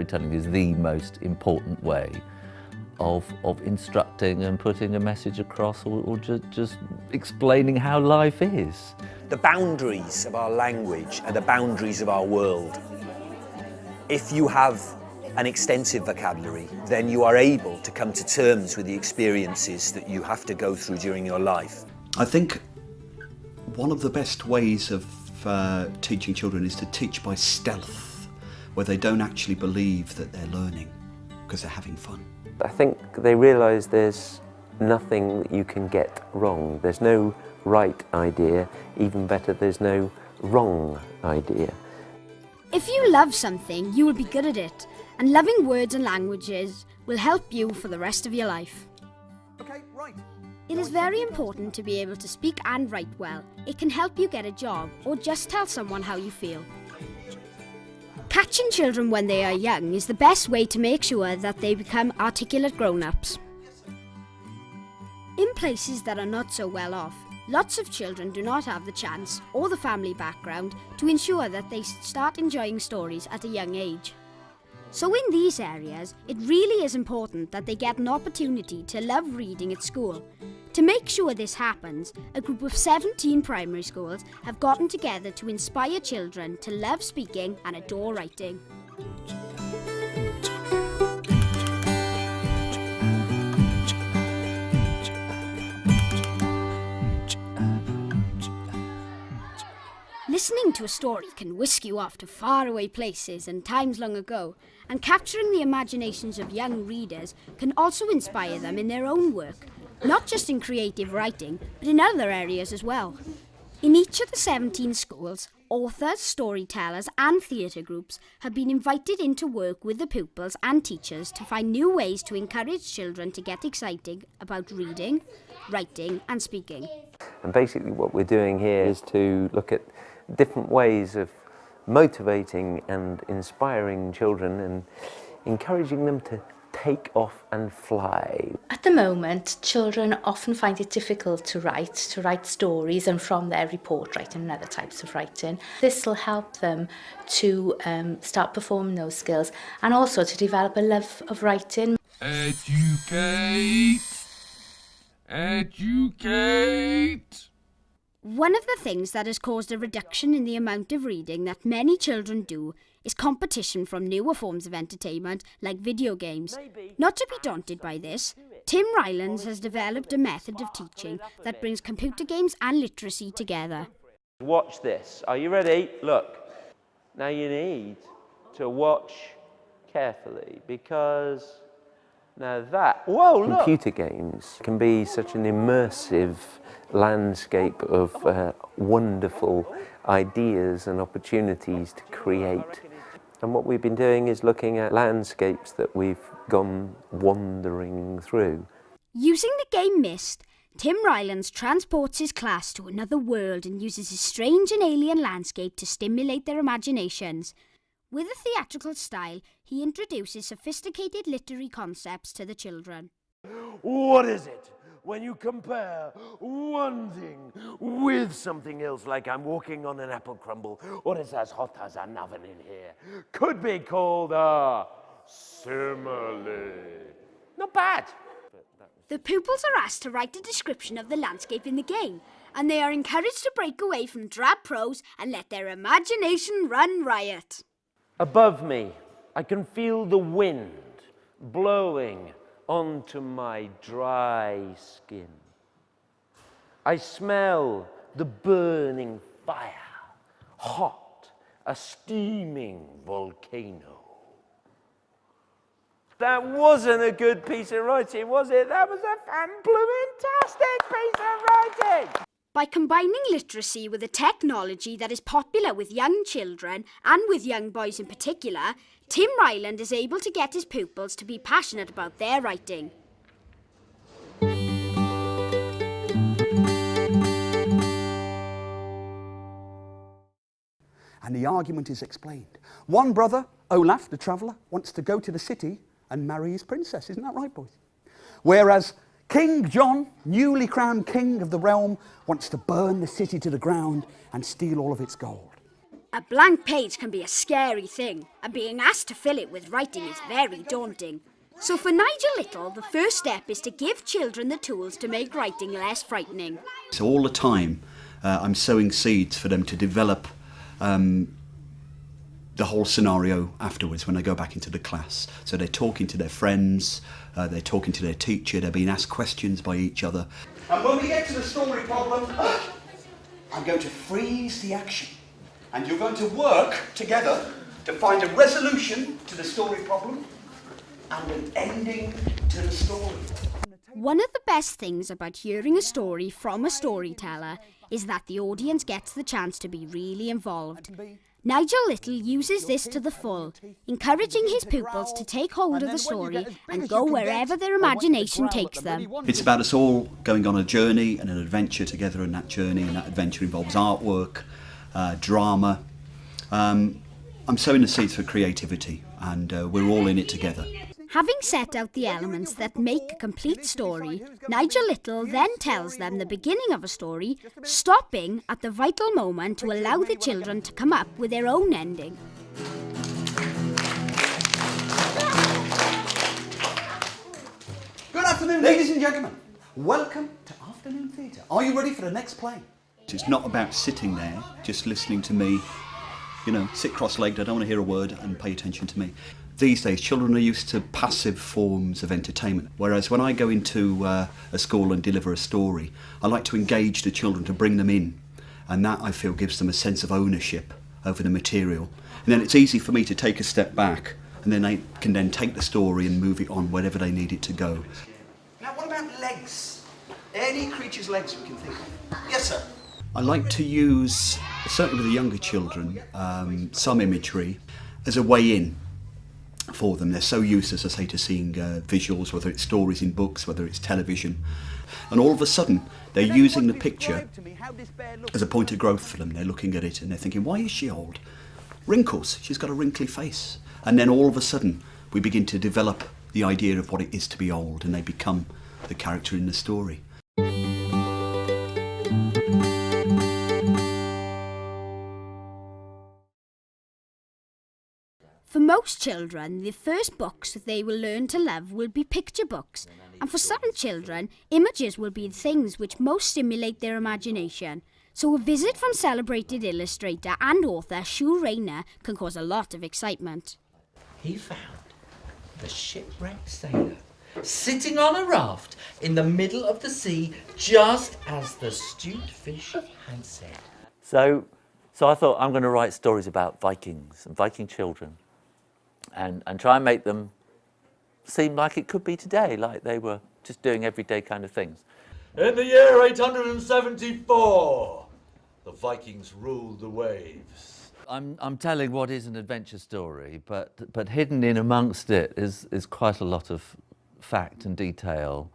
storytelling is the most important way of instructing and putting a message across, or just explaining how life is. The boundaries of our language are the boundaries of our world. If you have an extensive vocabulary, then you are able to come to terms with the experiences that you have to go through during your life. I think one of the best ways of teaching children is to teach by stealth, where they don't actually believe that they're learning because they're having fun. I think they realise there's nothing that you can get wrong. There's no right idea, even better, there's no wrong idea. If you love something, you will be good at it, and loving words and languages will help you for the rest of your life. Okay, right. It is very important to be able to speak and write well. It can help you get a job, or just tell someone how you feel. Catching children when they are young is the best way to make sure that they become articulate grown-ups. In places that are not so well off, lots of children do not have the chance or the family background to ensure that they start enjoying stories at a young age. So in these areas, it really is important that they get an opportunity to love reading at school. To make sure this happens, a group of 17 primary schools have gotten together to inspire children to love speaking and adore writing. Listening to a story can whisk you off to faraway places and times long ago, and capturing the imaginations of young readers can also inspire them in their own work, not just in creative writing, but in other areas as well. In each of the 17 schools, authors, storytellers and theatre groups have been invited in to work with the pupils and teachers to find new ways to encourage children to get excited about reading, writing and speaking. And basically what we're doing here is to look at different ways of motivating and inspiring children and encouraging them to take off and fly. At the moment, children often find it difficult to write stories, and from their report writing and other types of writing. This will help them to start performing those skills and also to develop a love of writing. Educate! Educate! One of the things that has caused a reduction in the amount of reading that many children do is competition from newer forms of entertainment like video games. Not to be daunted by this, Tim Rylands has developed a method of teaching that brings computer games and literacy together. Watch this. Are you ready? Look. Now you need to watch carefully because now that computer games can be such an immersive landscape of wonderful ideas and opportunities to create. And what we've been doing is looking at landscapes that we've gone wandering through. Using the game Mist, Tim Rylands transports his class to another world and uses his strange and alien landscape to stimulate their imaginations. With a theatrical style, he introduces sophisticated literary concepts to the children. What is it when you compare one thing with something else, like I'm walking on an apple crumble, or it's as hot as an oven in here? Could be called a simile. Not bad. The pupils are asked to write a description of the landscape in the game, and they are encouraged to break away from drab prose and let their imagination run riot. Above me, I can feel the wind blowing onto my dry skin. I smell the burning fire, hot, a steaming volcano. That wasn't a good piece of writing, was it? That was a fantastic piece of writing! By combining literacy with a technology that is popular with young children, and with young boys in particular, Tim Ryland is able to get his pupils to be passionate about their writing. And the argument is explained. One brother, Olaf, the traveller, wants to go to the city and marry his princess. Isn't that right, boys? Whereas King John, newly crowned king of the realm, wants to burn the city to the ground and steal all of its gold. A blank page can be a scary thing, and being asked to fill it with writing is very daunting. So for Nigel Little, the first step is to give children the tools to make writing less frightening. So all the time I'm sowing seeds for them to develop the whole scenario afterwards when they go back into the class. So they're talking to their friends, they're talking to their teacher, they're being asked questions by each other. And when we get to the story problem, I'm going to freeze the action. And you're going to work together to find a resolution to the story problem and an ending to the story. One of the best things about hearing a story from a storyteller is that the audience gets the chance to be really involved. Nigel Little uses this to the full, encouraging his pupils to take hold of the story and go wherever their imagination takes them. It's about us all going on a journey and an adventure together, and that journey and that adventure involves artwork, drama. I'm sowing the seeds for creativity, and we're all in it together. Having set out the elements that make a complete story, Nigel Little then tells them the beginning of a story, stopping at the vital moment to allow the children to come up with their own ending. Good afternoon, ladies and gentlemen. Welcome to Afternoon Theatre. Are you ready for the next play? It's not about sitting there, just listening to me, sit cross-legged, I don't want to hear a word, and pay attention to me. These days, children are used to passive forms of entertainment, whereas when I go into a school and deliver a story, I like to engage the children, to bring them in, and that, I feel, gives them a sense of ownership over the material. And then it's easy for me to take a step back, and then they can then take the story and move it on wherever they need it to go. Now, what about legs? Any creature's legs we can think of? Yes, sir. I like to use, certainly with the younger children, some imagery as a way in for them. They're so used, as I say, to seeing visuals, whether it's stories in books, whether it's television. And all of a sudden, they're using the picture as a point of growth for them. They're looking at it and they're thinking, why is she old? Wrinkles, she's got a wrinkly face. And then all of a sudden, we begin to develop the idea of what it is to be old, and they become the character in the story. For most children, the first books that they will learn to love will be picture books, and for some children, images will be the things which most stimulate their imagination. So a visit from celebrated illustrator and author Soo Rayner can cause a lot of excitement. He found the shipwrecked sailor sitting on a raft in the middle of the sea, just as the stewed fish had said. So I thought, I'm going to write stories about Vikings and Viking children, and try and make them seem like it could be today, like they were just doing everyday kind of things. In the year 874, the Vikings ruled the waves. I'm telling what is an adventure story, but hidden in amongst it is quite a lot of fact and detail.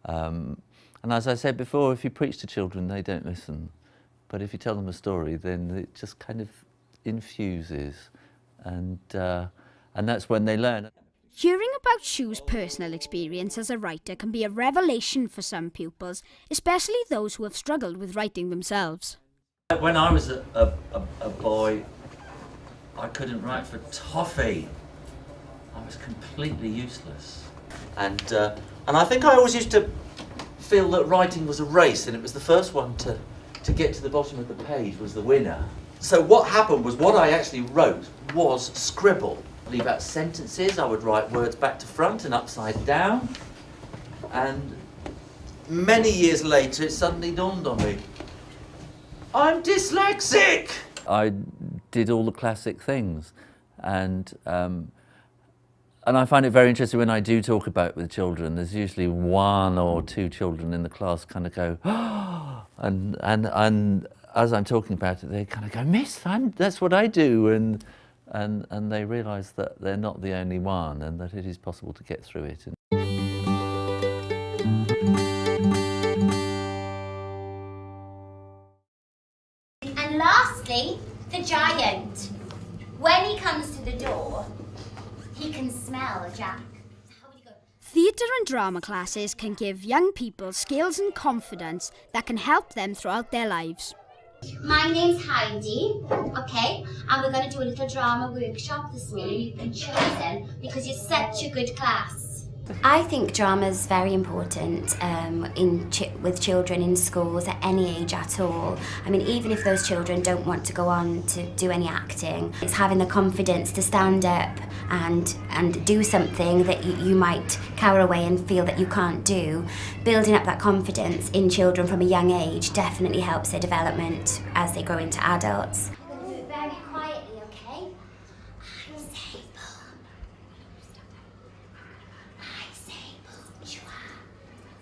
And as I said before, if you preach to children, they don't listen. But if you tell them a story, then it just kind of infuses, and that's when they learn. Hearing about Soo's personal experience as a writer can be a revelation for some pupils, especially those who have struggled with writing themselves. When I was a boy, I couldn't write for toffee. I was completely useless. And I think I always used to feel that writing was a race, and it was the first one to get to the bottom of the page was the winner. So what happened was, what I actually wrote was scribble. I'd leave out sentences, I would write words back to front and upside down, and many years later it suddenly dawned on me, I'm dyslexic! I did all the classic things, and I find it very interesting when I do talk about it with children. There's usually one or two children in the class kind of go, oh, and as I'm talking about it, they kind of go, Miss, that's what I do, and they realise that they're not the only one, and that it is possible to get through it. And lastly, the giant. When he comes to the door, he can smell Jack. Theatre and drama classes can give young people skills and confidence that can help them throughout their lives. My name's Heidi, okay? And we're going to do a little drama workshop this morning. You've been chosen because you're such a good class. I think drama is very important with children in schools at any age at all. I mean, even if those children don't want to go on to do any acting, it's having the confidence to stand up and do something that you might cower away and feel that you can't do. Building up that confidence in children from a young age definitely helps their development as they grow into adults. Very quietly, okay?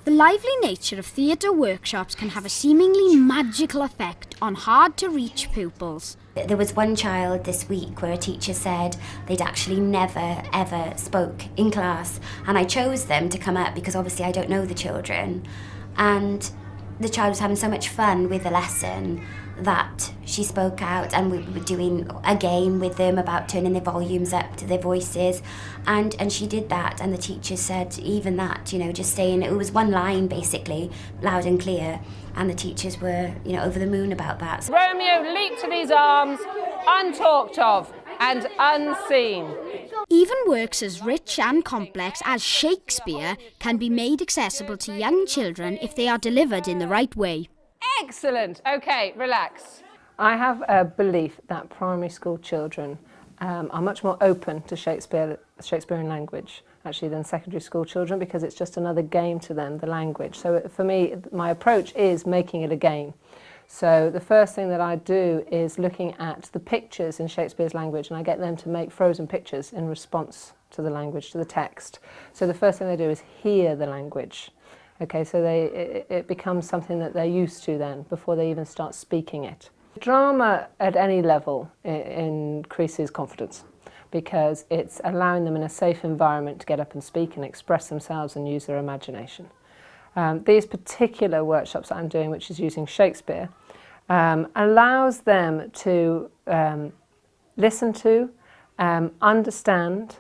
The lively nature of theatre workshops can have a seemingly magical effect on hard-to-reach pupils. There was one child this week where a teacher said they'd actually never, ever spoke in class. And I chose them to come up because obviously I don't know the children. And the child was having so much fun with the lesson that she spoke out, and we were doing a game with them about turning their volumes up to their voices, and she did that, and the teacher said even that, you know, just saying, it was one line basically, loud and clear, and the teachers were, you know, over the moon about that. Romeo leaped to his arms, untalked of and unseen. Even works as rich and complex as Shakespeare can be made accessible to young children if they are delivered in the right way. Excellent. Okay, relax. I have a belief that primary school children are much more open to Shakespearean language actually than secondary school children, because it's just another game to them, the language. So for me, my approach is making it a game. So the first thing that I do is looking at the pictures in Shakespeare's language, and I get them to make frozen pictures in response to the language, to the text. So the first thing they do is hear the language. Okay, so it becomes something that they're used to then, before they even start speaking it. Drama at any level increases confidence, because it's allowing them in a safe environment to get up and speak and express themselves and use their imagination. These particular workshops that I'm doing, which is using Shakespeare, allows them to listen to, understand,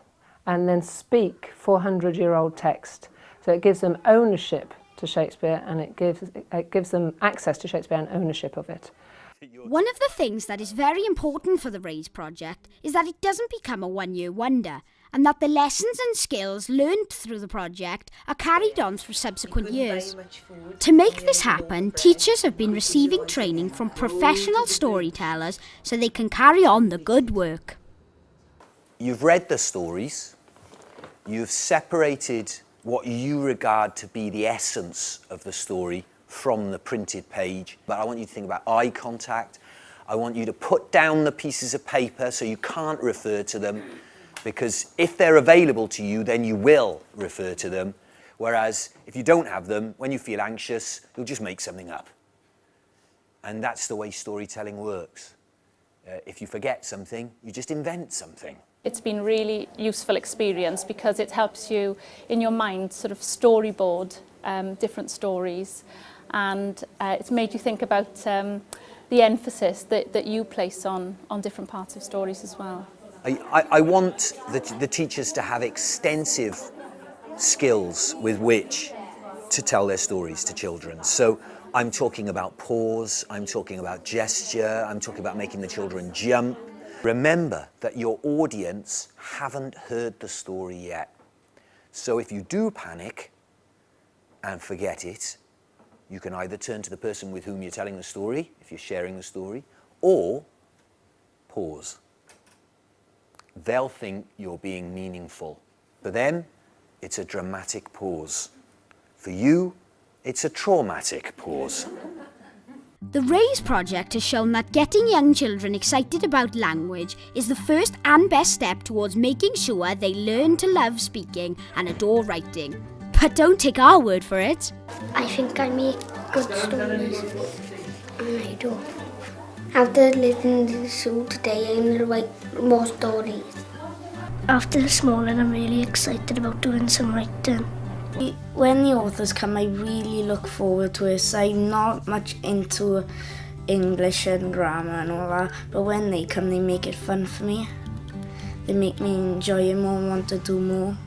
and then speak 400-year-old text. So it gives them ownership to Shakespeare, and it gives them access to Shakespeare and ownership of it. One of the things that is very important for the RAISE project is that it doesn't become a one-year wonder, and that the lessons and skills learned through the project are carried on through subsequent years. To make this happen, teachers have been receiving training from professional storytellers so they can carry on the good work. You've read the stories, you've separated what you regard to be the essence of the story from the printed page. But I want you to think about eye contact. I want you to put down the pieces of paper so you can't refer to them, because if they're available to you, then you will refer to them. Whereas if you don't have them, when you feel anxious, you'll just make something up. And that's the way storytelling works. If you forget something, you just invent something. It's been really useful experience because it helps you in your mind sort of storyboard different stories, and it's made you think about the emphasis that you place on different parts of stories as well. I want the teachers to have extensive skills with which to tell their stories to children. So I'm talking about pause, I'm talking about gesture, I'm talking about making the children jump. Remember that your audience haven't heard the story yet. So if you do panic and forget it, you can either turn to the person with whom you're telling the story, if you're sharing the story, or pause. They'll think you're being meaningful. For them, it's a dramatic pause. For you, it's a traumatic pause. The RAISE project has shown that getting young children excited about language is the first and best step towards making sure they learn to love speaking and adore writing. But don't take our word for it. I think I make good stories, and I do. After listening to the show today, I'm going to write more stories. After this morning, I'm really excited about doing some writing. When the authors come, I really look forward to it. I'm not much into English and grammar and all that, but when they come, they make it fun for me. They make me enjoy it more and want to do more.